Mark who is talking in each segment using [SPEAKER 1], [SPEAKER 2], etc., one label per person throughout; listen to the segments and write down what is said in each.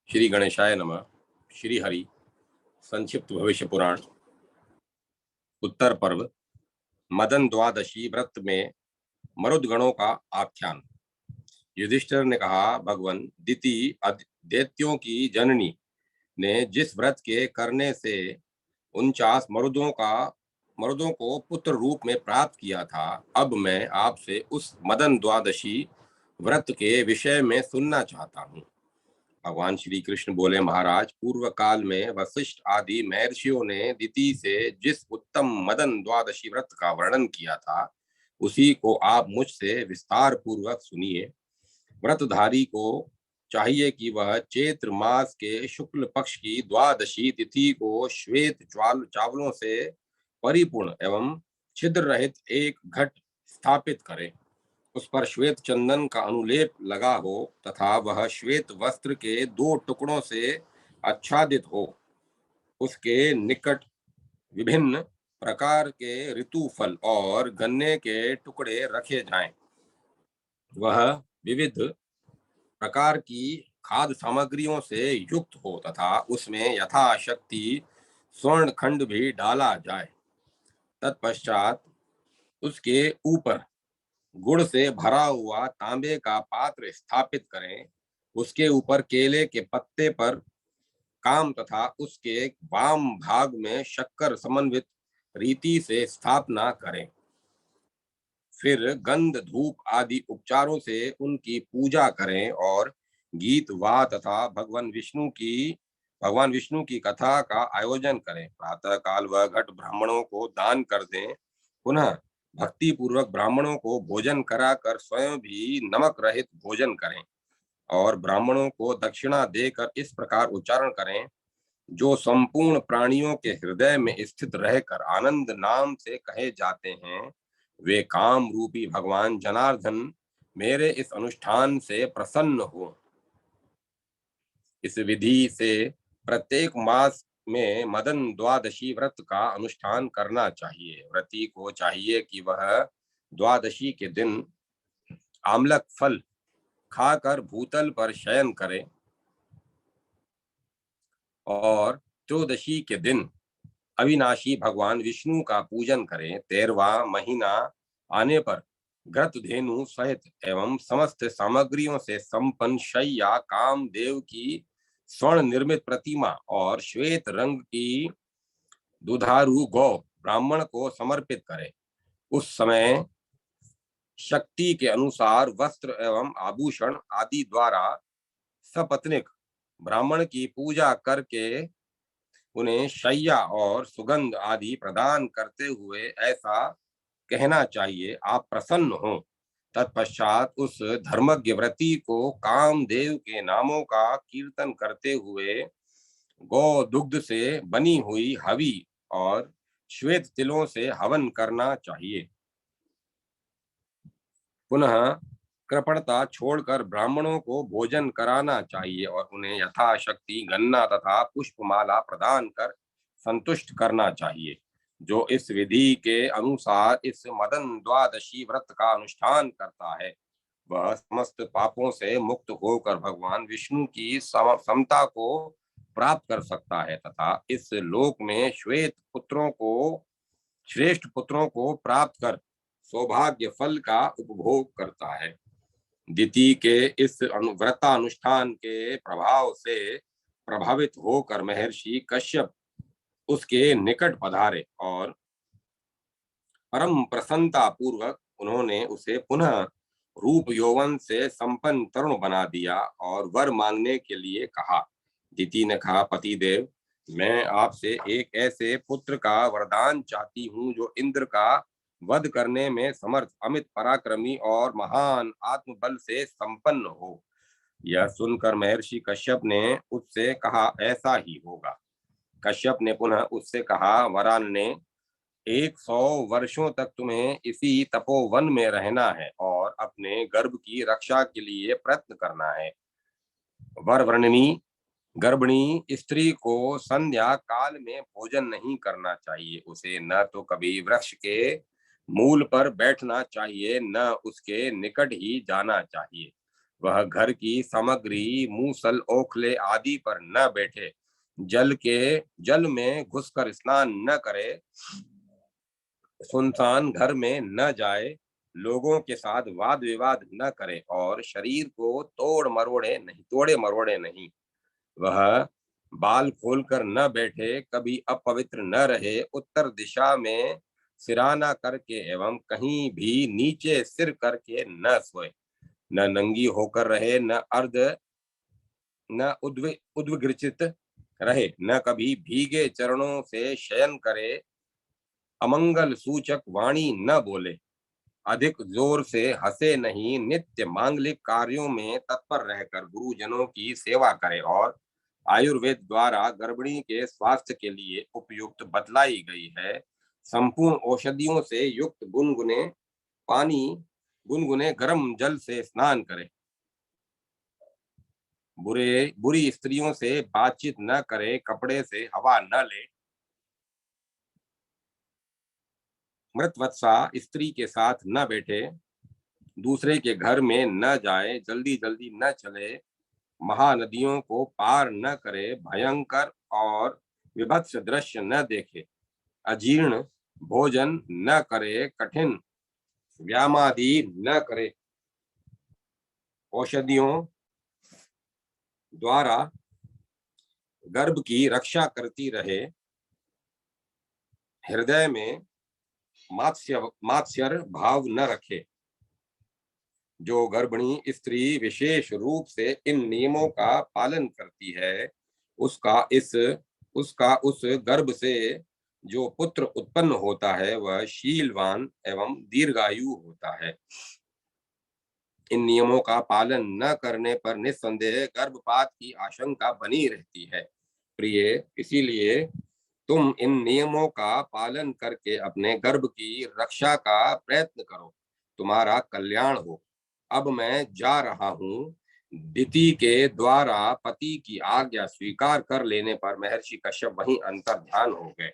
[SPEAKER 1] श्री गणेशाय नमः। श्री हरि संक्षिप्त भविष्य पुराण उत्तर पर्व मदन द्वादशी व्रत में मरुदगणों का आख्यान। युधिष्ठिर ने कहा, भगवन, दिति दैत्यों की जननी ने जिस व्रत के करने से 49 मरुदों को पुत्र रूप में प्राप्त किया था, अब मैं आपसे उस मदन द्वादशी व्रत के विषय में सुनना चाहता हूँ। भगवान श्री कृष्ण बोले, महाराज, पूर्व काल में वशिष्ठ आदि महर्षियों ने दिति से जिस उत्तम मदन द्वादशी व्रत का वर्णन किया था, उसी को आप मुझसे विस्तार पूर्वक सुनिए। व्रतधारी को चाहिए कि वह चैत्र मास के शुक्ल पक्ष की द्वादशी तिथि को श्वेत चावलों से परिपूर्ण एवं छिद्र रहित एक घट स्थापित करे, उस पर श्वेत चंदन का अनुलेप लगा हो तथा वह श्वेत वस्त्र के 2 टुकड़ों से आच्छादित हो। उसके निकट विभिन्न प्रकार के ऋतु फल और गन्ने के टुकड़े रखे जाएं। वह विविध प्रकार की खाद्य सामग्रियों से युक्त हो तथा उसमें यथाशक्ति स्वर्ण खंड भी डाला जाए। तत्पश्चात उसके ऊपर गुड़ से भरा हुआ तांबे का पात्र स्थापित करें। उसके ऊपर केले के पत्ते पर काम तथा उसके वाम भाग में शक्कर समन्वित रीति से स्थापना करें। फिर गंध धूप आदि उपचारों से उनकी पूजा करें और गीत वाह तथा भगवान विष्णु की कथा का आयोजन करें। प्रातः काल वह घट ब्राह्मणों को दान कर दें। पुनः भक्ति पूर्वक ब्राह्मणों को भोजन कराकर स्वयं भी नमक रहित भोजन करें और ब्राह्मणों को दक्षिणा देकर इस प्रकार उच्चारण करें, जो संपूर्ण प्राणियों के हृदय में स्थित रहकर आनंद नाम से कहे जाते हैं, वे काम रूपी भगवान जनार्दन मेरे इस अनुष्ठान से प्रसन्न हो। इस विधि से प्रत्येक मास में मदन द्वादशी व्रत का अनुष्ठान करना चाहिए। व्रती को चाहिए कि वह द्वादशी के दिन आमलक फल खाकर भूतल पर शयन करे और त्रयोदशी के दिन अविनाशी भगवान विष्णु का पूजन करें। 13वां महीना आने पर घृतधेनु सहित एवं समस्त सामग्रियों से संपन्न शैया कामदेव की स्वर्ण निर्मित प्रतिमा और श्वेत रंग की दुधारू गौ ब्राह्मण को समर्पित करें। उस समय शक्ति के अनुसार वस्त्र एवं आभूषण आदि द्वारा सपत्नीक ब्राह्मण की पूजा करके उन्हें शैया और सुगंध आदि प्रदान करते हुए ऐसा कहना चाहिए, आप प्रसन्न हो। तत्पश्चात उस धर्मज्ञ व्रती को कामदेव के नामों का कीर्तन करते हुए गौ दुग्ध से बनी हुई हवि और श्वेत तिलों से हवन करना चाहिए। पुनः कृपणता छोड़कर ब्राह्मणों को भोजन कराना चाहिए और उन्हें यथाशक्ति गन्ना तथा पुष्पमाला प्रदान कर संतुष्ट करना चाहिए। जो इस विधि के अनुसार इस मदन द्वादशी व्रत का अनुष्ठान करता है, वह समस्त पापों से मुक्त होकर भगवान विष्णु की समता को प्राप्त कर सकता है तथा इस लोक में श्रेष्ठ पुत्रों को प्राप्त कर सौभाग्य फल का उपभोग करता है। दिति के इस व्रतानुष्ठान के प्रभाव से प्रभावित होकर महर्षि कश्यप उसके निकट पधारे और परम प्रसन्नता पूर्वक उन्होंने उसे पुनः रूप यौवन से संपन्न तरुण बना दिया और वर मांगने के लिए कहा। दिति ने कहा, पतिदेव, मैं आपसे एक ऐसे पुत्र का वरदान चाहती हूँ जो इंद्र का वध करने में समर्थ, अमित पराक्रमी और महान आत्मबल से संपन्न हो। यह सुनकर महर्षि कश्यप ने उससे कहा, ऐसा ही होगा। कश्यप ने पुनः उससे कहा, वरान ने 100 वर्षों तक तुम्हें इसी तपोवन में रहना है और अपने गर्भ की रक्षा के लिए प्रयत्न करना है। वरवर्णिनी गर्भिणी स्त्री को संध्या काल में भोजन नहीं करना चाहिए। उसे न तो कभी वृक्ष के मूल पर बैठना चाहिए, न उसके निकट ही जाना चाहिए। वह घर की सामग्री मूसल ओखले आदि पर न बैठे, जल में घुसकर स्नान न करे, सुनसान घर में न जाए, लोगों के साथ वाद विवाद न करे और शरीर को तोड़े मरोड़े नहीं। वह बाल खोलकर न बैठे, कभी अपवित्र न रहे, उत्तर दिशा में सिराना करके एवं कहीं भी नीचे सिर करके न सोए, न नंगी होकर रहे, न उद्विग्रचित रहे, न कभी भीगे चरणों से शयन करे, अमंगल सूचक वाणी न बोले, अधिक जोर से हंसे नहीं, नित्य मांगलिक कार्यों में तत्पर रहकर गुरुजनों की सेवा करे और आयुर्वेद द्वारा गर्भिणी के स्वास्थ्य के लिए उपयुक्त बतलाई गई है संपूर्ण औषधियों से युक्त गुनगुने गर्म जल से स्नान करे, बुरी स्त्रियों से बातचीत न करे, कपड़े से हवा न ले, मृतवत्सा स्त्री के साथ न बैठे, दूसरे के घर में न जाए, जल्दी जल्दी न चले, महानदियों को पार न करे, भयंकर और विभत्स दृश्य न देखे, अजीर्ण भोजन न करे, कठिन व्यायामादि न करे, औषधियों द्वारा गर्भ की रक्षा करती रहे, हृदय में मात्सर्य भाव न रखे। जो गर्भिणी स्त्री विशेष रूप से इन नियमों का पालन करती है, उसका उस गर्भ से जो पुत्र उत्पन्न होता है वह शीलवान एवं दीर्घायु होता है। इन नियमों का पालन न करने पर निस्संदेह गर्भपात की आशंका बनी रहती है। प्रिय, इसीलिए तुम इन नियमों का पालन करके अपने गर्भ की रक्षा का प्रयत्न करो, तुम्हारा कल्याण हो। अब मैं जा रहा हूँ। दिति के द्वारा पति की आज्ञा स्वीकार कर लेने पर महर्षि कश्यप वहीं अंतर ध्यान हो गए।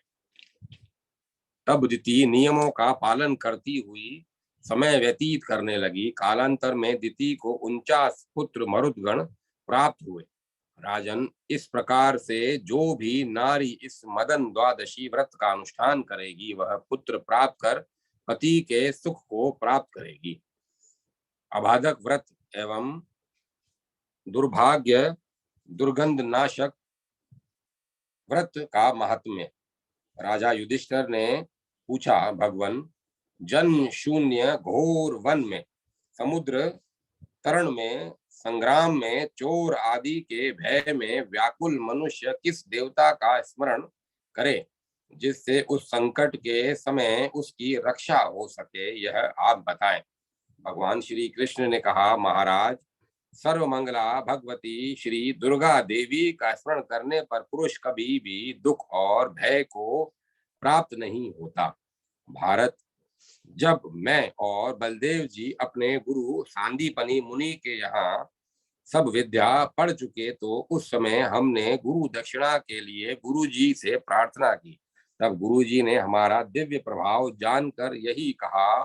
[SPEAKER 1] तब दिति नियमों का पालन करती हुई समय व्यतीत करने लगी। कालांतर में दिति को 49 पुत्र मरुदगण प्राप्त हुए। राजन, इस प्रकार से जो भी नारी इस मदन द्वादशी व्रत का अनुष्ठान करेगी वह पुत्र प्राप्त कर पति के सुख को प्राप्त करेगी। अबाधक व्रत एवं दुर्भाग्य दुर्गंध नाशक व्रत का महात्म्य। राजा युधिष्ठिर ने पूछा, भगवन, जन शून्य घोर वन में, समुद्र तरण में, संग्राम में, चोर आदि के भय में व्याकुल मनुष्य किस देवता का स्मरण करे जिससे उस संकट के समय उसकी रक्षा हो सके, यह आप बताएं। भगवान श्री कृष्ण ने कहा, महाराज, सर्वमंगला भगवती श्री दुर्गा देवी का स्मरण करने पर पुरुष कभी भी दुख और भय को प्राप्त नहीं होता। भारत, जब मैं और बलदेव जी अपने गुरु सांदीपनी मुनि के यहाँ सब विद्या पढ़ चुके तो उस समय हमने गुरु दक्षिणा के लिए गुरु जी से प्रार्थना की। तब गुरु जी ने हमारा दिव्य प्रभाव जानकर यही कहा,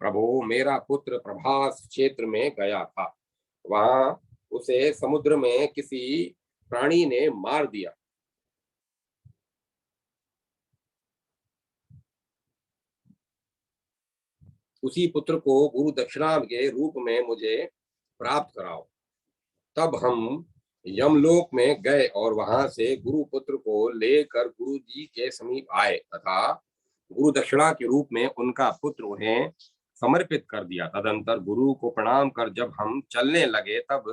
[SPEAKER 1] प्रभु, मेरा पुत्र प्रभास क्षेत्र में गया था, वहां उसे समुद्र में किसी प्राणी ने मार दिया। उसी पुत्र को गुरु दक्षिणा के रूप में मुझे प्राप्त कराओ। तब हम यमलोक में गए और वहां से गुरु पुत्र को लेकर गुरु जी के समीप आए तथा गुरु दक्षिणा के रूप में उनका पुत्र उन्हें समर्पित कर दिया। तदंतर गुरु को प्रणाम कर जब हम चलने लगे तब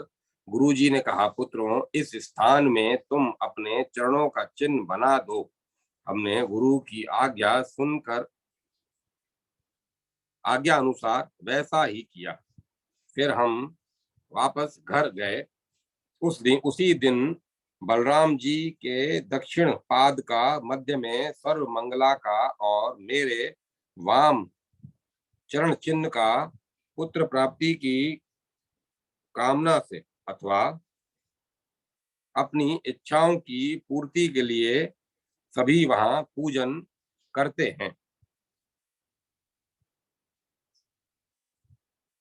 [SPEAKER 1] गुरु जी ने कहा, पुत्रों, इस स्थान में तुम अपने चरणों का चिन्ह बना दो। हमने गुरु की आज्ञा अनुसार वैसा ही किया। फिर हम वापस घर गए। उसी दिन बलराम जी के दक्षिण पाद का मध्य में सर्व मंगला का और मेरे वाम चरण चिन्ह का पुत्र प्राप्ति की कामना से अथवा अपनी इच्छाओं की पूर्ति के लिए सभी वहां पूजन करते हैं।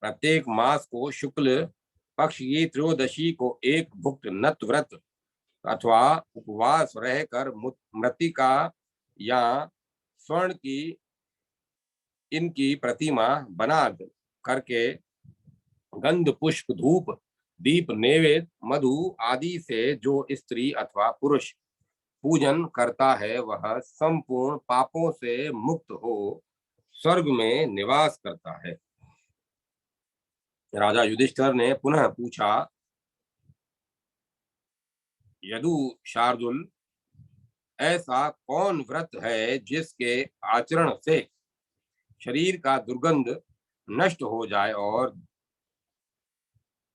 [SPEAKER 1] प्रत्येक मास को शुक्ल पक्ष की त्रयोदशी को एक भुक्त नत व्रत अथवा उपवास रहकर मृत्तिका या स्वर्ण की इनकी प्रतिमा बना करके गंध पुष्प धूप दीप नैवेद्य मधु आदि से जो स्त्री अथवा पुरुष पूजन करता है वह संपूर्ण पापों से मुक्त हो स्वर्ग में निवास करता है। राजा युधिष्ठिर ने पुनः पूछा, यदु शार्दुल, ऐसा कौन व्रत है जिसके आचरण से शरीर का दुर्गंध नष्ट हो जाए और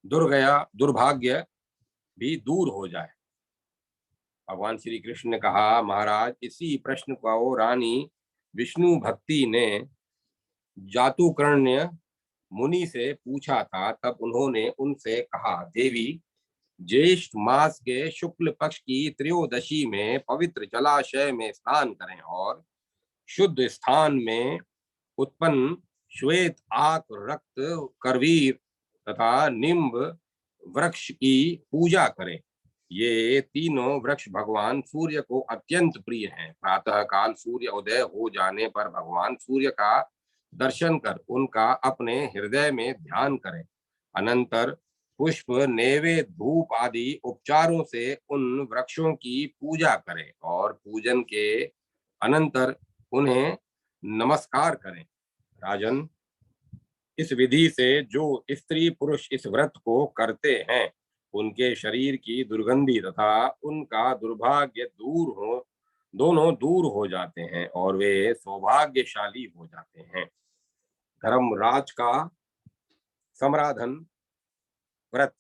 [SPEAKER 1] दुर्भाग्य भी दूर हो जाए? भगवान श्री कृष्ण ने कहा, महाराज, इसी प्रश्न को रानी विष्णु भक्ति ने जातुकर्ण्य मुनि से पूछा था। तब उन्होंने उनसे कहा, देवी, ज्येष्ठ मास के शुक्ल पक्ष की त्रयोदशी में पवित्र जलाशय में स्नान करें और शुद्ध स्थान में उत्पन्न श्वेत आक रक्त करवीर तथा निम्ब वृक्ष की पूजा करें। ये तीनों वृक्ष भगवान सूर्य को अत्यंत प्रिय हैं। प्रातः काल सूर्य उदय हो जाने पर भगवान सूर्य का दर्शन कर उनका अपने हृदय में ध्यान करें। अनंतर पुष्प नैवेद्य धूप आदि उपचारों से उन वृक्षों की पूजा करें और पूजन के अनंतर उन्हें नमस्कार करें। राजन, इस विधि से जो स्त्री पुरुष इस व्रत को करते हैं उनके शरीर की दुर्गंधी तथा उनका दुर्भाग्य दोनों दूर हो जाते हैं और वे सौभाग्यशाली हो जाते हैं। धर्मराज का समराधन व्रत।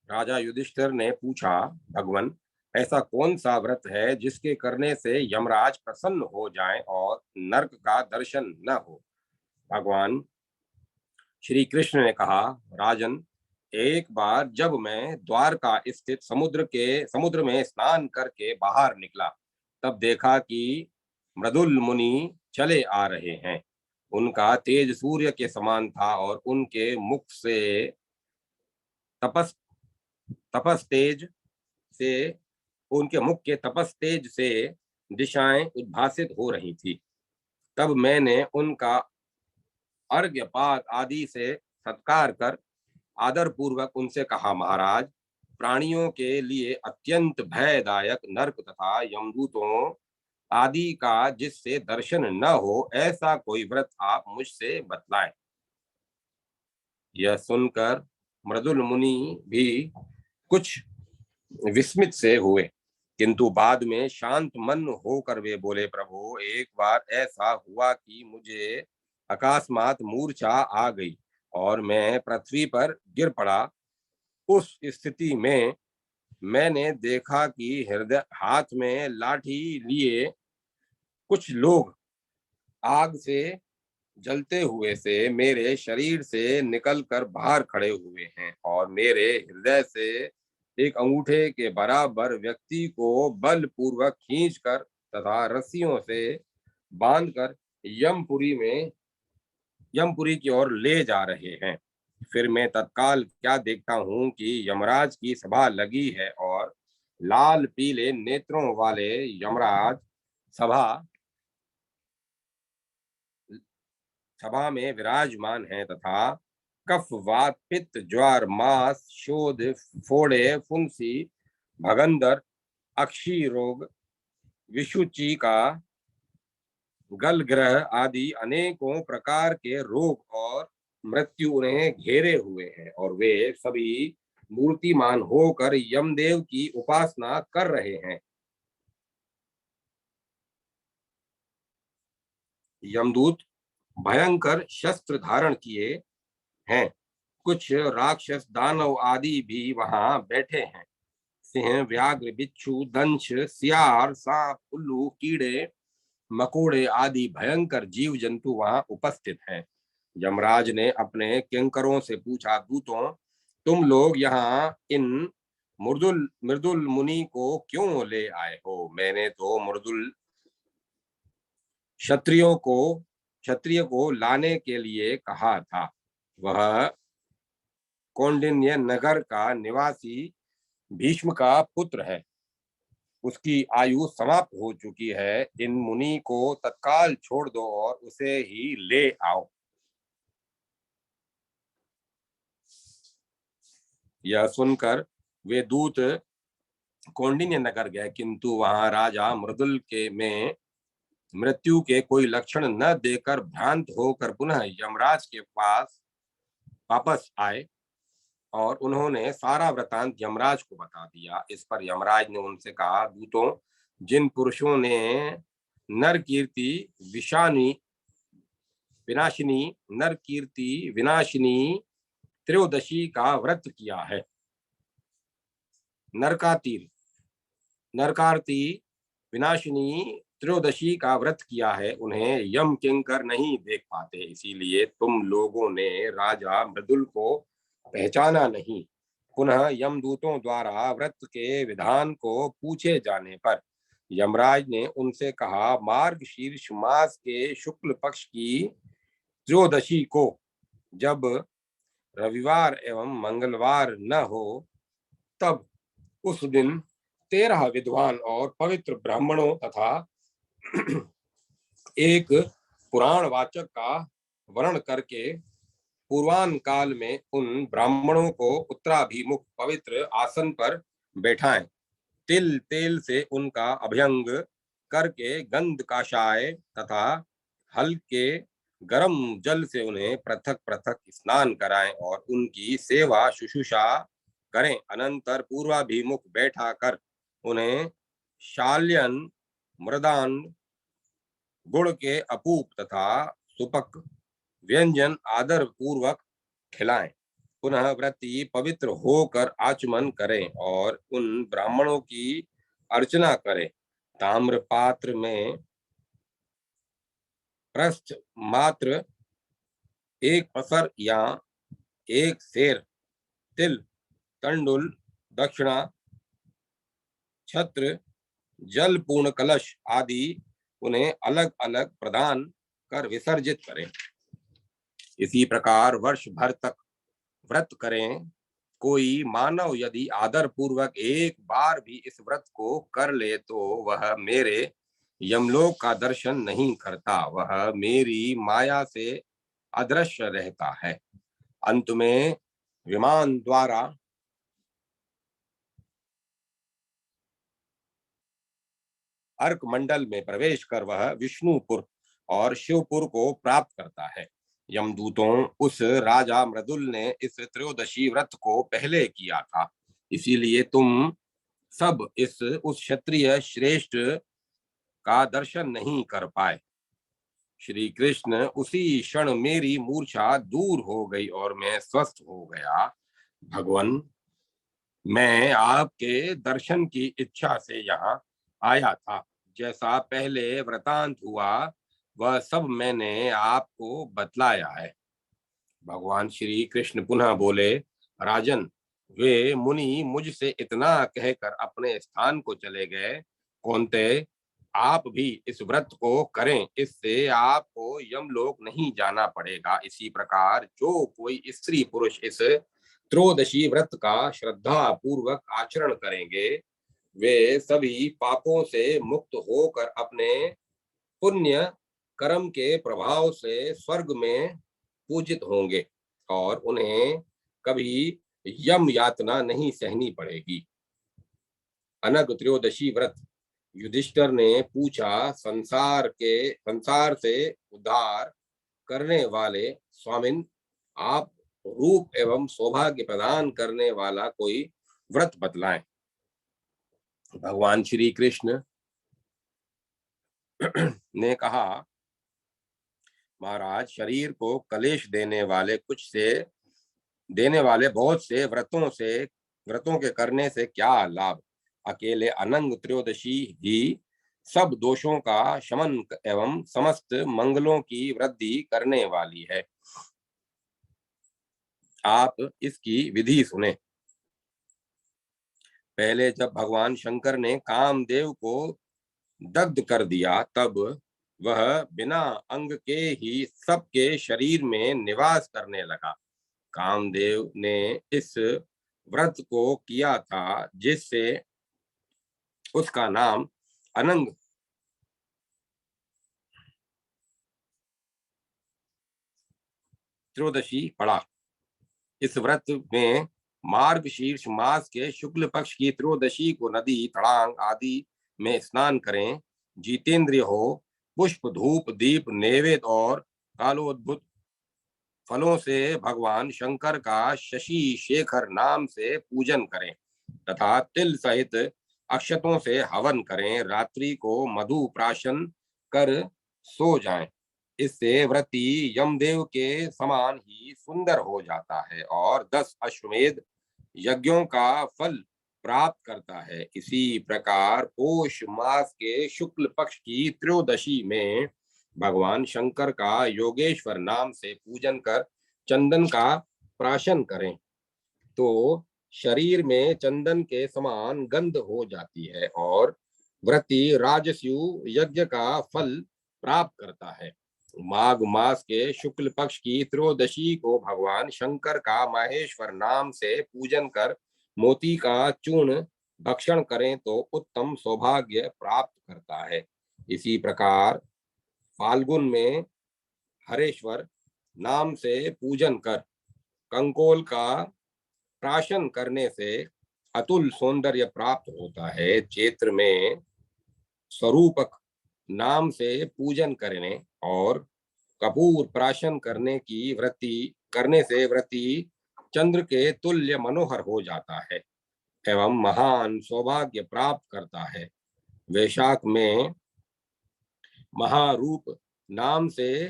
[SPEAKER 1] राजा युधिष्ठिर ने पूछा, भगवान, ऐसा कौन सा व्रत है जिसके करने से यमराज प्रसन्न हो जाएं और नरक का दर्शन न हो? भगवान श्री कृष्ण ने कहा, राजन, एक बार जब मैं द्वारका स्थित समुद्र में स्नान करके बाहर निकला तब देखा कि मृदुल मुनि चले आ रहे हैं। उनका तेज सूर्य के समान था और उनके मुख से तपस तपस तेज से उनके मुख के तपस तेज से दिशाएं उद्भासित हो रही थी। तब मैंने उनका अर्घ्यपात आदि से सत्कार कर आदर पूर्वक उनसे कहा, महाराज, प्राणियों के लिए अत्यंत भयदायक नरक तथा यमदूतों आदि का जिससे दर्शन न हो ऐसा कोई व्रत आप मुझसे बतलाएं। यह सुनकर मृदुल मुनि भी कुछ विस्मित से हुए, किंतु बाद में शांत मन होकर वे बोले, प्रभु, एक बार ऐसा हुआ कि मुझे अकस्मात मूर्छा आ गई और मैं पृथ्वी पर गिर पड़ा। उस स्थिति में मैंने देखा कि हृदय हाथ में लाठी लिए कुछ लोग आग से जलते हुए से मेरे शरीर से निकलकर बाहर खड़े हुए हैं और मेरे हृदय से एक अंगूठे के बराबर व्यक्ति को बलपूर्वक खींचकर तथा रस्सियों से बांधकर यमपुरी की ओर ले जा रहे हैं। फिर मैं तत्काल क्या देखता हूं कि यमराज की सभा लगी है और लाल पीले नेत्रों वाले यमराज सभा में विराजमान है तथा कफ वात पित्त ज्वार मास शोध फोड़े फुंसी भगंदर अक्षी रोग विषुची का गल ग्रह आदि अनेकों प्रकार के रोग और मृत्यु उन्हें घेरे हुए हैं और वे सभी मूर्तिमान होकर यमदेव की उपासना कर रहे हैं। यमदूत भयंकर शस्त्र धारण किए हैं। कुछ राक्षस दानव आदि भी वहां बैठे हैं। सिंह व्याघ्र बिच्छू दंश सियार सांप उल्लू कीड़े मकोड़े आदि भयंकर जीव जंतु वहां उपस्थित हैं। यमराज ने अपने किंकरों से पूछा, दूतों, तुम लोग यहाँ इन मृदुल मृदुल मुनि को क्यों ले आए हो? मैंने तो मृदुल क्षत्रियों को क्षत्रिय को लाने के लिए कहा था। वह कौंडिन्य नगर का निवासी भीष्म का पुत्र है। उसकी आयु समाप्त हो चुकी है। इन मुनि को तत्काल छोड़ दो और उसे ही ले आओ। यह सुनकर वे दूत कौंडिन्य नगर गए, किंतु वहां राजा मृदुल के में मृत्यु के कोई लक्षण न देकर भ्रांत होकर पुनः यमराज के पास वापस आए और उन्होंने सारा वृतांत यमराज को बता दिया। इस पर यमराज ने उनसे कहा, दूतों, जिन पुरुषों ने नर कीर्ति विनाशिनी त्रयोदशी का व्रत किया है, नरकार्ति विनाशिनी त्रयोदशी का व्रत किया है, उन्हें यम किंकर नहीं देख पाते। इसीलिए तुम लोगों ने राजा मृदुल को पहचाना नहीं। पुनः यमदूतों द्वारा व्रत के विधान को पूछे जाने पर यमराज ने उनसे कहा, मार्गशीर्ष मास के शुक्ल पक्ष की त्रयोदशी को, जब रविवार एवं मंगलवार न हो, तब उस दिन 13 विद्वान और पवित्र ब्राह्मणों तथा एक पुराण वाचक का वर्ण करके पूर्वान काल में उन ब्राह्मणों को उत्तराभिमुख पवित्र आसन पर बैठाएं। तिल तेल से उनका अभ्यंग करके गंध काशाय तथा हल्के गर्म जल से उन्हें पृथक पृथक स्नान कराएं और उनकी सेवा शुश्रूषा करें। अनंतर पूर्वाभिमुख बैठा कर उन्हें शाल्यन, मृदान, गुड़ के अपूप तथा सुपक व्यंजन आदर पूर्वक खिलाएं। पुनः व्रती पवित्र होकर आचमन करें और उन ब्राह्मणों की अर्चना करें। ताम्र पात्र में प्रस्थ मात्र एक पसर या एक सेर तिल, तंडुल, दक्षिणा, छत्र, जल पूर्ण कलश आदि उन्हें अलग अलग प्रदान कर विसर्जित करें। इसी प्रकार वर्ष भर तक व्रत करें। कोई मानव यदि आदर पूर्वक एक बार भी इस व्रत को कर ले तो वह मेरे यमलोक का दर्शन नहीं करता, वह मेरी माया से अदृश्य रहता है। अंत में विमान द्वारा अर्क मंडल में प्रवेश कर वह विष्णुपुर और शिवपुर को प्राप्त करता है। यमदूतों, उस राजा मृदुल ने इस त्रयोदशी व्रत को पहले किया था, इसीलिए तुम सब उस क्षत्रिय श्रेष्ठ का दर्शन नहीं कर पाए। श्री कृष्ण उसी क्षण मेरी मूर्छा दूर हो गई और मैं स्वस्थ हो गया। भगवान, मैं आपके दर्शन की इच्छा से यहाँ आया था। जैसा पहले वृतांत हुआ वह सब मैंने आपको बतलाया है। भगवान श्री कृष्ण पुनः बोले, राजन, वे मुनि मुझसे इतना कहकर अपने स्थान को चले गए। कौन्तेय, आप भी इस व्रत को करें, इससे आपको यमलोक नहीं जाना पड़ेगा। इसी प्रकार जो कोई स्त्री पुरुष इस त्रयोदशी व्रत का श्रद्धा पूर्वक आचरण करेंगे, वे सभी पापों से मुक्त होकर अपने पुण्य कर्म के प्रभाव से स्वर्ग में पूजित होंगे और उन्हें कभी यम यातना नहीं सहनी पड़ेगी। अनग त्रयोदशी व्रत। युधिष्ठिर ने पूछा, संसार से उद्धार करने वाले स्वामिन, आप रूप एवं सौभाग्य प्रदान करने वाला कोई व्रत बतलाएं। भगवान श्री कृष्ण ने कहा, महाराज, शरीर को कलेश देने वाले बहुत से व्रतों के करने से क्या लाभ। अकेले अनंग त्रयोदशी ही सब दोषों का शमन एवं समस्त मंगलों की वृद्धि करने वाली है। आप इसकी विधि सुने। पहले जब भगवान शंकर ने कामदेव को दग्ध कर दिया, तब वह बिना अंग के ही सबके शरीर में निवास करने लगा। कामदेव ने इस व्रत को किया था जिससे उसका नाम अनंग त्रयोदशी पड़ा। इस व्रत में मार्गशीर्ष मास के शुक्ल पक्ष की त्रयोदशी को नदी तड़ांग आदि में स्नान करें। जितेंद्रिय हो, पुष्प धूप दीप नैवेद्य और कालोद्भुत फलों से भगवान शंकर का शशि शेखर नाम से पूजन करें तथा तिल सहित अक्षतों से हवन करें। रात्रि को मधु प्राशन कर सो जाएं। इससे व्रती यमदेव के समान ही सुंदर हो जाता है और 10 अश्वमेध यज्ञों का फल प्राप्त करता है। इसी प्रकार पोष मास के शुक्ल पक्ष की त्रयोदशी में भगवान शंकर का योगेश्वर नाम से पूजन कर चंदन का प्राशन करें तो शरीर में चंदन के समान गंध हो जाती है और व्रती राजस्यु यज्ञ का फल प्राप्त करता है। माघ मास के शुक्ल पक्ष की त्रयोदशी को भगवान शंकर का माहेश्वर नाम से पूजन कर मोती का चूर्ण भक्षण करें तो उत्तम सौभाग्य प्राप्त करता है। इसी प्रकार फाल्गुन में हरेश्वर नाम से पूजन कर कंकोल का प्राशन करने से अतुल सौंदर्य प्राप्त होता है। चैत्र में स्वरूपक नाम से पूजन करने और कपूर प्राशन करने से व्रती चंद्र के तुल्य मनोहर हो जाता है एवं महान सौभाग्य प्राप्त करता है। वैशाख में महारूप नाम से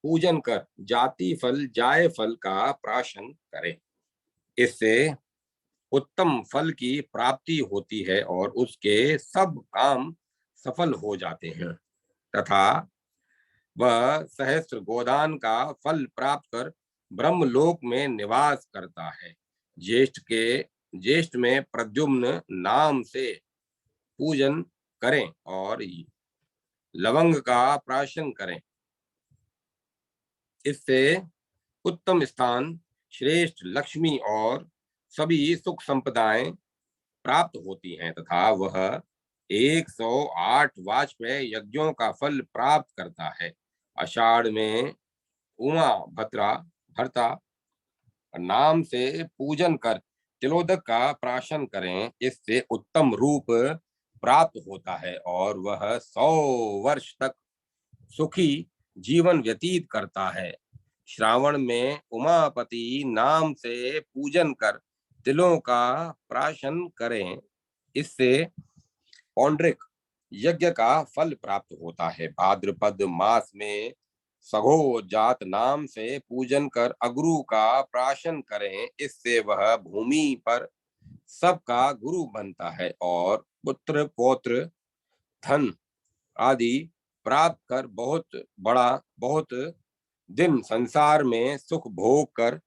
[SPEAKER 1] पूजन कर जाति फल जाय फल का प्राशन करें। इससे उत्तम फल की प्राप्ति होती है और उसके सब काम सफल हो जाते हैं तथा वह सहस्त्र गोदान का फल प्राप्त कर ब्रह्मलोक में निवास करता है। ज्येष्ठ में प्रद्युम्न नाम से पूजन करें और लवंग का प्राशन करें। इससे उत्तम स्थान श्रेष्ठ लक्ष्मी और सभी सुख संपदाएं प्राप्त होती हैं तथा वह 108 वाजपेय यज्ञों का फल प्राप्त करता है। आषाढ़ में उमा भरता नाम से पूजन कर तिलोदक का प्राशन करें। इससे उत्तम रूप प्राप्त होता है और वह 100 वर्ष तक सुखी जीवन व्यतीत करता है। श्रावण में उमापति नाम से पूजन कर तिलों का प्राशन करें। इससे पौंड्रिक यज्ञ का फल प्राप्त होता है। भाद्रपद मास में सघो जात नाम से पूजन कर अगुरु का प्राशन करें। इससे वह भूमि पर सबका गुरु बनता है और पुत्र पौत्र धन आदि प्राप्त कर बहुत दिन संसार में सुख भोग कर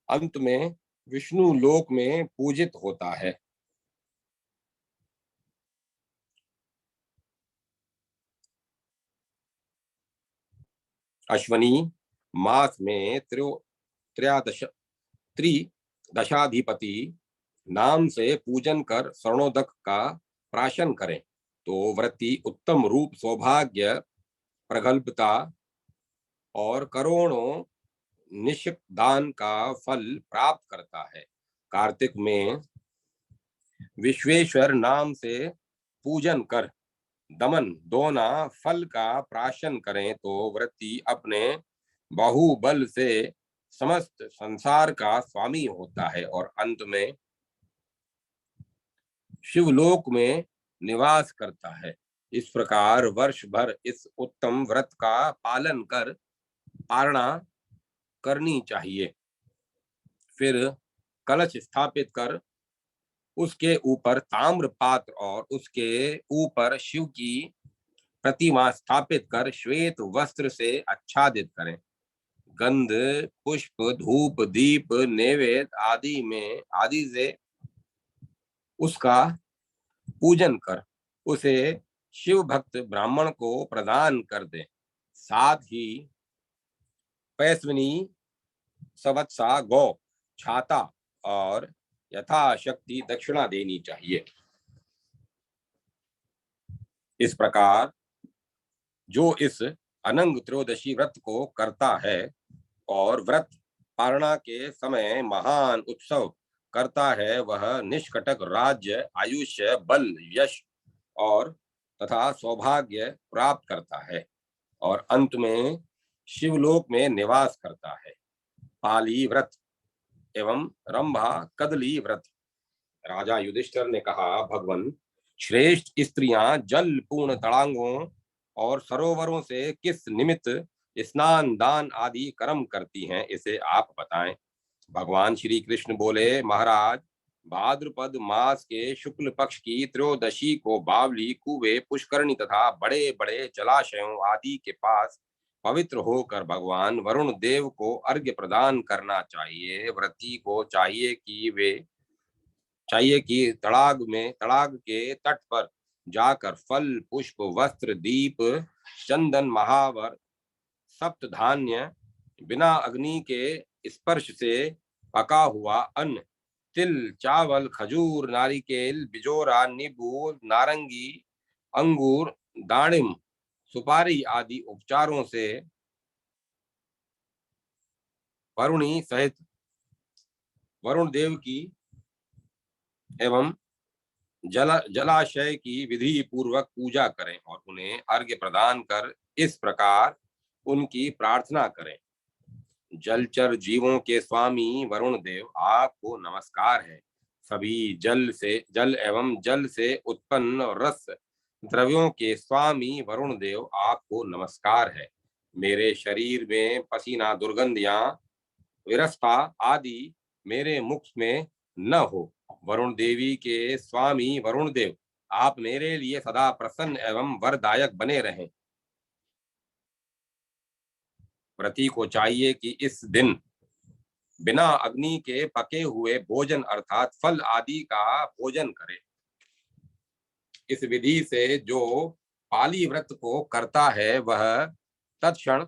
[SPEAKER 1] अंत में विष्णु लोक में पूजित होता है। अश्वनी मास में त्रिदशाधिपति नाम से पूजन कर स्वर्णोदक का प्राशन करें तो व्रती उत्तम रूप सौभाग्य प्रगल्भता और करोड़ों निष्क दान का फल प्राप्त करता है। कार्तिक में विश्वेश्वर नाम से पूजन कर दमन दोना फल का प्राशन करें तो व्रती अपने बाहुबल से समस्त संसार का स्वामी होता है और अंत में शिवलोक में निवास करता है। इस प्रकार वर्ष भर इस उत्तम व्रत का पालन कर पारणा करनी चाहिए। फिर कलश स्थापित कर उसके ऊपर ताम्र पात्र और उसके ऊपर शिव की प्रतिमा स्थापित कर श्वेत वस्त्र से आच्छादित करें। गंध पुष्प धूप दीप नैवेद्य आदि से उसका पूजन कर उसे शिव भक्त ब्राह्मण को प्रदान कर दें। साथ ही पैस्विनी, सवत्सा, गौ, छाता और यथाशक्ति दक्षिणा देनी चाहिए। इस प्रकार जो इस अनंग त्रयोदशी व्रत को करता है और व्रत पारणा के समय महान उत्सव करता है, वह निष्कटक राज्य, आयुष्य, बल, यश और तथा सौभाग्य प्राप्त करता है और अंत में शिवलोक में निवास करता है। पाली व्रत एवं रंभा कदली व्रत। राजा युधिष्ठिर ने कहा, भगवान, श्रेष्ठ स्त्रियां जल पूर्ण तड़ांगों और सरोवरों से किस निमित्त स्नान, दान आदि कर्म करती हैं, इसे आप बताएं। भगवान श्री कृष्ण बोले, महाराज, भाद्रपद मास के शुक्ल पक्ष की त्रयोदशी को बावली, कुएं, पुष्करणी तथा बड़े बड़े जलाशयों आदि के पास पवित्र होकर भगवान वरुण देव को अर्घ्य प्रदान करना चाहिए। व्रती को चाहिए कि तड़ाग के तट पर जाकर फल, पुष्प, वस्त्र, दीप, चंदन, महावर, सप्त धान्य, बिना अग्नि के स्पर्श से पका हुआ अन्न, तिल, चावल, खजूर, नारिकेल, बिजोरा, नींबू, नारंगी, अंगूर, दाड़िम, सुपारी आदि उपचारों से वरुणी सहित वरुण देव की एवं जलाशय की विधि पूर्वक पूजा करें और उन्हें अर्घ्य प्रदान कर इस प्रकार उनकी प्रार्थना करें। जलचर जीवों के स्वामी वरुण देव, आपको नमस्कार है। सभी जल एवं जल से उत्पन्न रस द्रव्यों के स्वामी वरुण देव, आपको नमस्कार है। मेरे शरीर में पसीना, दुर्गंध या विरसता आदि मेरे मुख में न हो। वरुण देवी के स्वामी वरुण देव, आप मेरे लिए सदा प्रसन्न एवं वरदायक बने रहें। व्रती को चाहिए कि इस दिन बिना अग्नि के पके हुए भोजन अर्थात फल आदि का भोजन करे। इस विधि से जो पाली व्रत को करता है वह तत्क्षण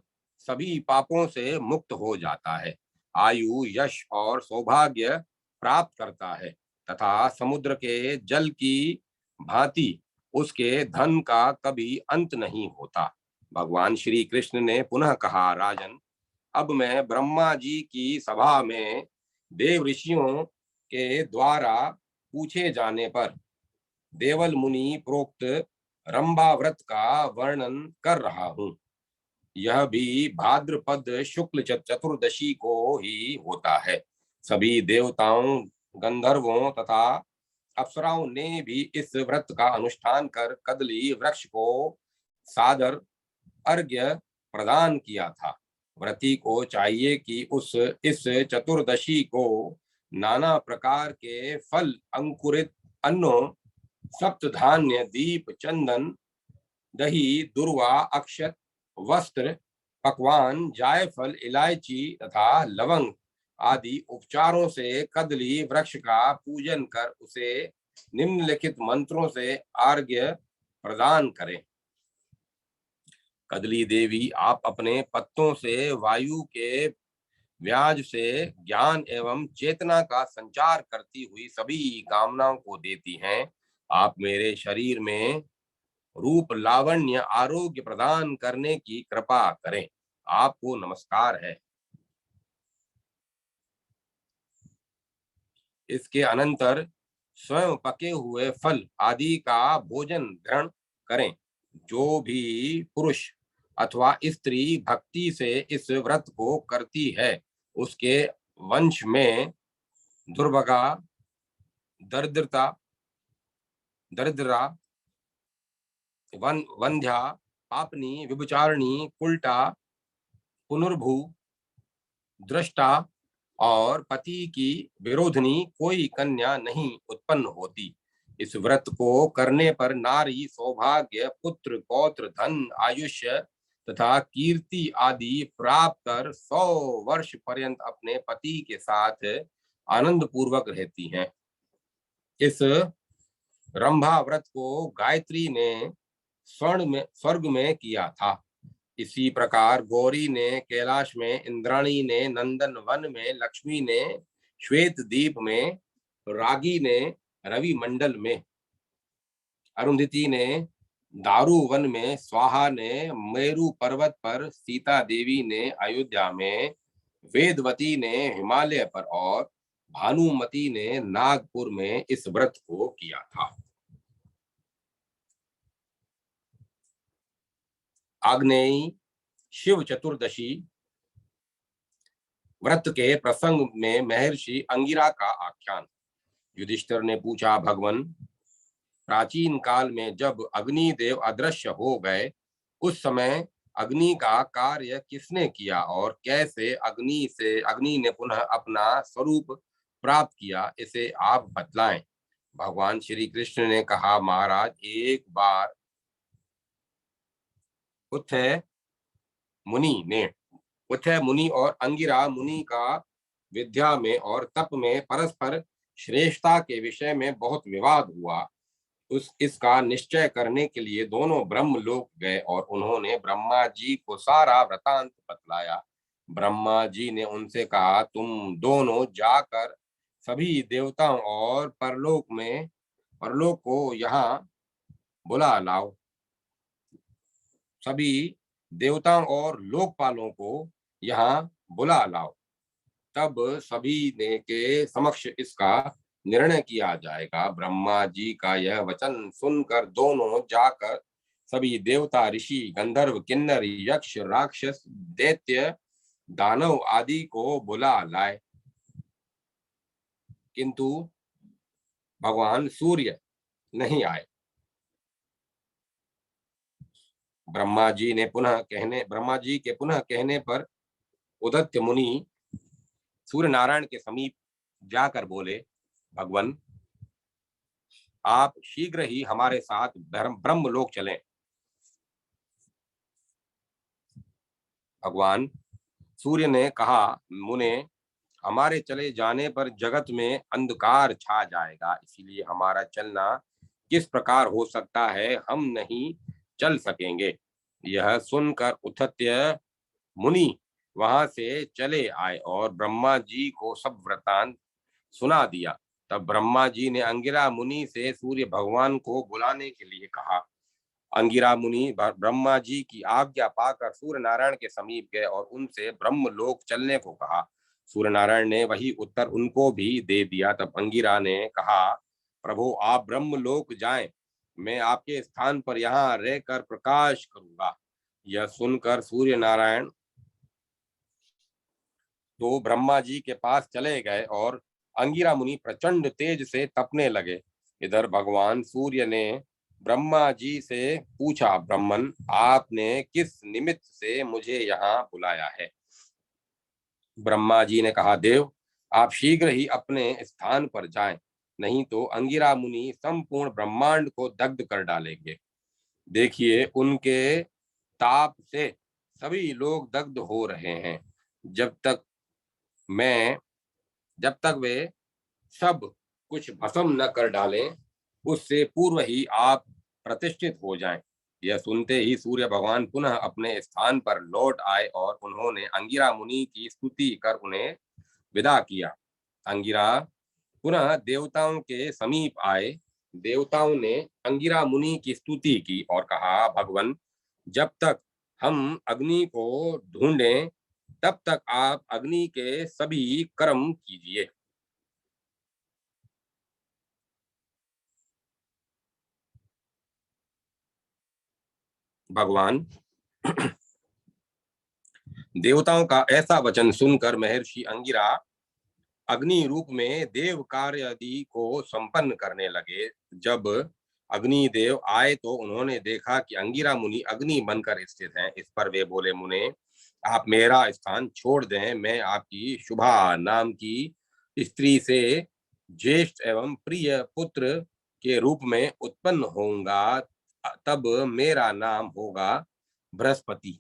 [SPEAKER 1] सभी पापों से मुक्त हो जाता है, आयु, यश और सौभाग्य प्राप्त करता है तथा समुद्र के जल की भांति उसके धन का कभी अंत नहीं होता। भगवान श्री कृष्ण ने पुनः कहा, राजन, अब मैं ब्रह्मा जी की सभा में देव ऋषियों के द्वारा पूछे जाने पर देवल मुनि प्रोक्त रंभा व्रत का वर्णन कर रहा हूँ। यह भी भाद्रपद शुक्ल चतुर्दशी को ही होता है। सभी देवताओं, गंधर्वों तथा अप्सराओं ने भी इस व्रत का अनुष्ठान कर कदली वृक्ष को सादर अर्घ्य प्रदान किया था। व्रती को चाहिए कि इस चतुर्दशी को नाना प्रकार के फल, अंकुरित अन्नों, सप्त धान्य, दीप, चंदन, दही, दुर्वा, अक्षत, वस्त्र, पकवान, जायफल, इलायची तथा लवंग आदि उपचारों से कदली वृक्ष का पूजन कर उसे निम्नलिखित मंत्रों से अर्घ्य प्रदान करें। कदली देवी, आप अपने पत्तों से वायु के व्याज से ज्ञान एवं चेतना का संचार करती हुई सभी कामनाओं को देती हैं। आप मेरे शरीर में रूप, लावण्य, आरोग्य प्रदान करने की कृपा करें। आपको नमस्कार है। इसके अनंतर स्वयं पके हुए फल आदि का भोजन ग्रहण करें। जो भी पुरुष अथवा स्त्री भक्ति से इस व्रत को करती है उसके वंश में दुर्भगा, दरिद्रा, वंध्या, पापनी, विभचारिणी, कुल्टा, पुनर्भू, दृष्टा और पति की विरोधनी कोई कन्या नहीं उत्पन्न होती। इस व्रत को करने पर नारी सौभाग्य, पुत्र, पौत्र, धन, आयुष्य तथा कीर्ति आदि प्राप्त कर 100 वर्ष पर्यंत अपने पति के साथ आनंद पूर्वक रहती हैं। इस रंभा व्रत को गायत्री ने स्वर्ग में किया था। इसी प्रकार गौरी ने कैलाश में, इंद्राणी ने नंदन वन में, लक्ष्मी ने श्वेत दीप में, रागी ने रवि मंडल में, अरुंधति ने दारुवन में, स्वाहा ने मेरु पर्वत पर, सीता देवी ने अयोध्या में, वेदवती ने हिमालय पर और भानुमति ने नागपुर में इस व्रत को किया था। आग्नेयी शिव चतुर्दशी व्रत के प्रसंग में महर्षि अंगिरा का आख्यान। युधिष्ठिर ने पूछा, भगवन, प्राचीन काल में जब अग्निदेव अदृश्य हो गए, उस समय अग्नि का कार्य किसने किया और कैसे अग्नि ने पुनः अपना स्वरूप प्राप्त किया, इसे आप बतलाएं। भगवान श्री कृष्ण ने कहा, महाराज, एक बार उत्थय मुनि और अंगिरा मुनि का विद्या में और तप में परस्पर श्रेष्ठता के विषय में बहुत विवाद हुआ। इसका निश्चय करने के लिए दोनों ब्रह्मलोक गए और उन्होंने ब्रह्मा जी को सारा वृतांत बतलाया। ब्रह्मा जी ने उनसे कहा, तुम दोनों जाकर सभी देवताओं और परलोक को यहाँ बुला लाओ। सभी देवताओं और लोकपालों को यहाँ बुला लाओ, तब सभी ने के समक्ष इसका निर्णय किया जाएगा। ब्रह्मा जी का यह वचन सुनकर दोनों जाकर सभी देवता, ऋषि, गंधर्व, किन्नर, यक्ष, राक्षस, दैत्य, दानव आदि को बुला लाए, किंतु भगवान सूर्य नहीं आए। ब्रह्मा जी के पुनः कहने पर उदत्त मुनि सूर्य नारायण के समीप जाकर बोले, भगवन, आप शीघ्र ही हमारे साथ ब्रह्मलोक चलें। भगवान सूर्य ने कहा, मुने, हमारे चले जाने पर जगत में अंधकार छा जाएगा, इसीलिए हमारा चलना किस प्रकार हो सकता है, हम नहीं चल सकेंगे। यह सुनकर उथत्य मुनि वहां से चले आए और ब्रह्मा जी को सब वृतांत सुना दिया। तब ब्रह्मा जी ने अंगिरा मुनि से सूर्य भगवान को बुलाने के लिए कहा। अंगिरा मुनि ब्रह्मा जी की आज्ञा पाकर सूर्य नारायण के समीप गए और उनसे ब्रह्मलोक चलने को कहा। सूर्य नारायण ने वही उत्तर उनको भी दे दिया। तब अंगिरा ने कहा, प्रभु, आप ब्रह्मलोक जाएं, मैं आपके स्थान पर यहाँ रहकर प्रकाश करूंगा। यह सुनकर सूर्य नारायण तो ब्रह्मा जी के पास चले गए और अंगिरा मुनि प्रचंड तेज से तपने लगे। इधर भगवान सूर्य ने ब्रह्मा जी से पूछा, ब्रह्मन, आपने किस निमित्त से मुझे यहाँ बुलाया है? ब्रह्मा जी ने कहा, देव, आप शीघ्र ही अपने स्थान पर जाएं, नहीं तो अंगिरा मुनि संपूर्ण ब्रह्मांड को दग्ध कर डालेंगे। देखिए, उनके ताप से सभी लोग दग्ध हो रहे हैं। जब तक वे सब कुछ भस्म न कर डालें, उससे पूर्व ही आप प्रतिष्ठित हो जाएं। यह सुनते ही सूर्य भगवान पुनः अपने स्थान पर लौट आए और उन्होंने अंगिरा मुनि की स्तुति कर उन्हें विदा किया। अंगिरा पुनः देवताओं के समीप आए। देवताओं ने अंगिरा मुनि की स्तुति की और कहा, भगवन, जब तक हम अग्नि को ढूंढें, तब तक आप अग्नि के सभी कर्म कीजिए। भगवान देवताओं का ऐसा वचन सुनकर महर्षि अंगिरा अग्नि रूप में देव कार्य आदि को संपन्न करने लगे। जब अग्निदेव आए तो उन्होंने देखा कि अंगिरा मुनि अग्नि बनकर स्थित हैं। इस पर वे बोले, मुने, आप मेरा स्थान छोड़ दें, मैं आपकी शुभा नाम की स्त्री से ज्येष्ठ एवं प्रिय पुत्र के रूप में उत्पन्न होऊंगा, तब मेरा नाम होगा बृहस्पति।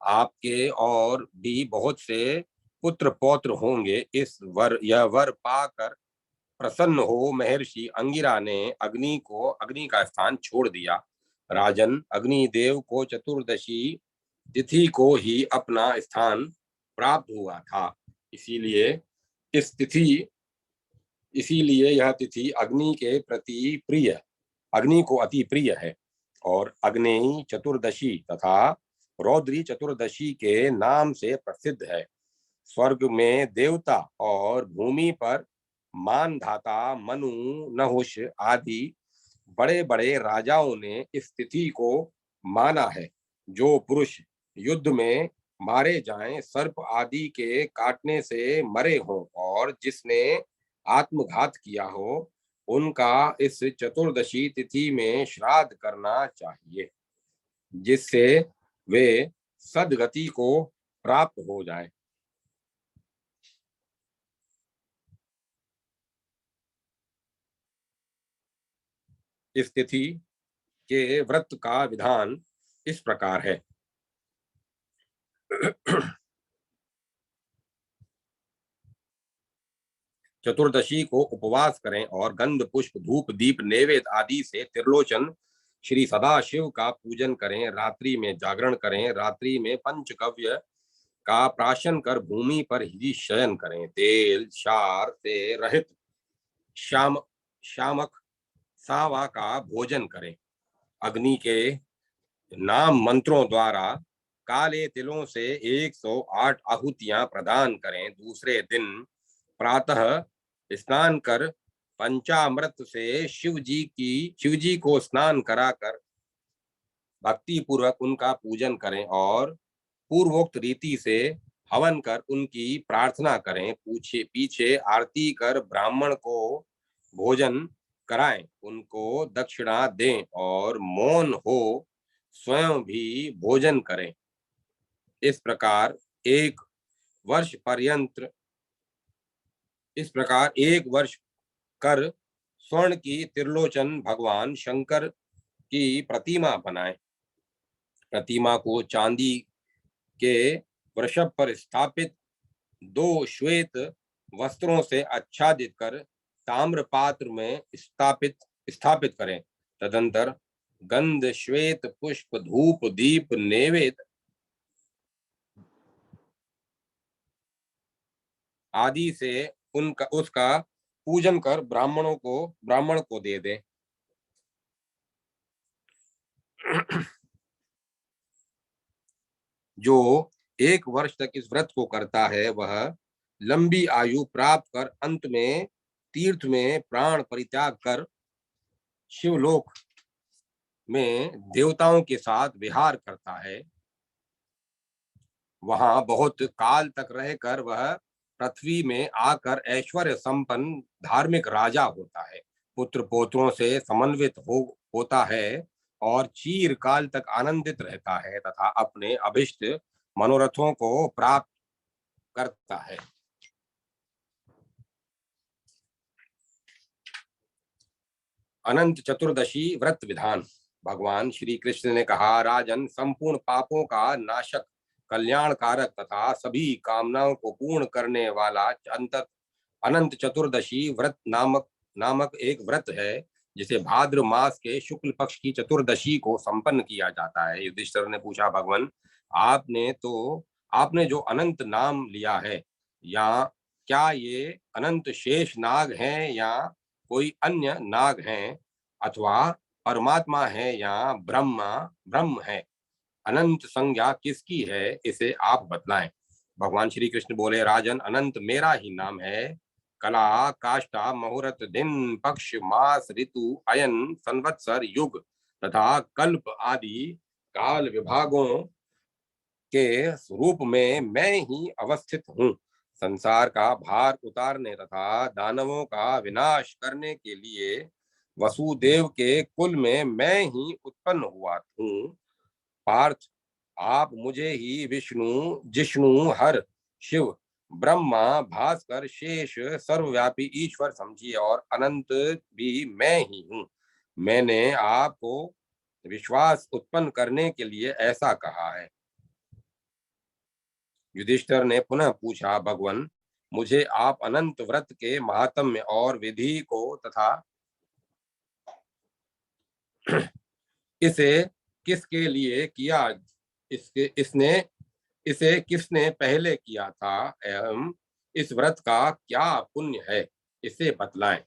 [SPEAKER 1] आपके और भी बहुत से पुत्र पौत्र होंगे। यह वर पाकर प्रसन्न हो महर्षि अंगिरा ने अग्नि का स्थान छोड़ दिया। राजन, अग्निदेव को चतुर्दशी तिथि को ही अपना स्थान प्राप्त हुआ था, इसीलिए इस तिथि इसीलिए यह तिथि अग्नि के प्रति प्रिय, अग्नि को अति प्रिय है और अग्नेयी चतुर्दशी तथा रौद्री चतुर्दशी के नाम से प्रसिद्ध है। स्वर्ग में देवता और भूमि पर मानधाता मनु, नहुष आदि बड़े बड़े राजाओं ने इस तिथि को माना है। जो पुरुष युद्ध में मारे जाएं, सर्प आदि के काटने से मरे हों और जिसने आत्मघात किया हो, उनका इस चतुर्दशी तिथि में श्राद्ध करना चाहिए, जिससे वे सद्गति को प्राप्त हो जाएं। इस तिथि के व्रत का विधान इस प्रकार है। चतुर्दशी को उपवास करें और गंध पुष्प धूप दीप नैवेद्य आदि से त्रिलोचन श्री सदाशिव का पूजन करें। रात्रि में जागरण करें। रात्रि में पंचगव्य का प्राशन कर भूमि पर ही शयन करें। तेल क्षार से रहित शामक सावा का भोजन करें। अग्नि के नाम मंत्रों द्वारा काले तिलों से 108 आहुतियां प्रदान करें। दूसरे दिन प्रातः स्नान कर पंचामृत से शिव जी को स्नान कराकर भक्ति पूर्वक उनका पूजन करें और पूर्वोक्त रीति से हवन कर उनकी प्रार्थना करें। पीछे आरती कर ब्राह्मण को भोजन कराएं, उनको दक्षिणा दें और मौन हो स्वयं भी भोजन करें। इस प्रकार एक वर्ष कर स्वर्ण की त्रिलोचन भगवान शंकर की प्रतिमा बनाएं। प्रतिमा को चांदी के वृषभ पर स्थापित 2 श्वेत वस्त्रों से आच्छादित कर ताम्र पात्र में स्थापित करें। तदंतर गंध श्वेत पुष्प धूप दीप नैवेद्य आदि से उसका पूजन कर ब्राह्मण को दे दें। जो 1 वर्ष तक इस व्रत को करता है, वह लंबी आयु प्राप्त कर अंत में तीर्थ में प्राण परित्याग कर शिवलोक में देवताओं के साथ विहार करता है। वहां बहुत काल तक रहकर वह पृथ्वी में आकर ऐश्वर्य संपन्न धार्मिक राजा होता है। पुत्र पोत्रों से समन्वित होता है और चीर काल तक आनंदित रहता है तथा अपने अभिष्ट मनोरथों को प्राप्त करता है। अनंत चतुर्दशी व्रत विधान। भगवान श्री कृष्ण ने कहा, राजन, संपूर्ण पापों का नाशक, कल्याणकारक तथा सभी कामनाओं को पूर्ण करने वाला अनंत चतुर्दशी व्रत नामक एक व्रत है, जिसे भाद्र मास के शुक्ल पक्ष की चतुर्दशी को संपन्न किया जाता है। युधिष्ठिर ने पूछा, भगवान, आपने जो अनंत नाम लिया है, या क्या ये अनंत शेष नाग हैं या कोई अन्य नाग हैं, अथवा परमात्मा है या ब्रह्म है? अनंत संज्ञा किसकी है, इसे आप बतलाएं। भगवान श्री कृष्ण बोले, राजन, अनंत मेरा ही नाम है। कला काष्ठा मुहूर्त दिन पक्ष मास ऋतु अयन संवत्सर युग तथा कल्प आदि काल विभागों के रूप में मैं ही अवस्थित हूँ। संसार का भार उतारने तथा दानवों का विनाश करने के लिए वसुदेव के कुल में मैं ही उत्पन्न हुआ हूँ। पार्थ, आप मुझे ही विष्णु जिष्णु हर शिव ब्रह्मा भास्कर शेष सर्वव्यापी ईश्वर समझिए और अनंत भी मैं ही हूँ। मैंने आपको विश्वास उत्पन्न करने के लिए ऐसा कहा है। युधिष्ठिर ने पुनः पूछा, भगवान, मुझे आप अनंत व्रत के महात्म्य और विधि को तथा इसे किसके लिए किया, इसे किसने पहले किया था एवं इस व्रत का क्या पुण्य है, इसे बतलाएं।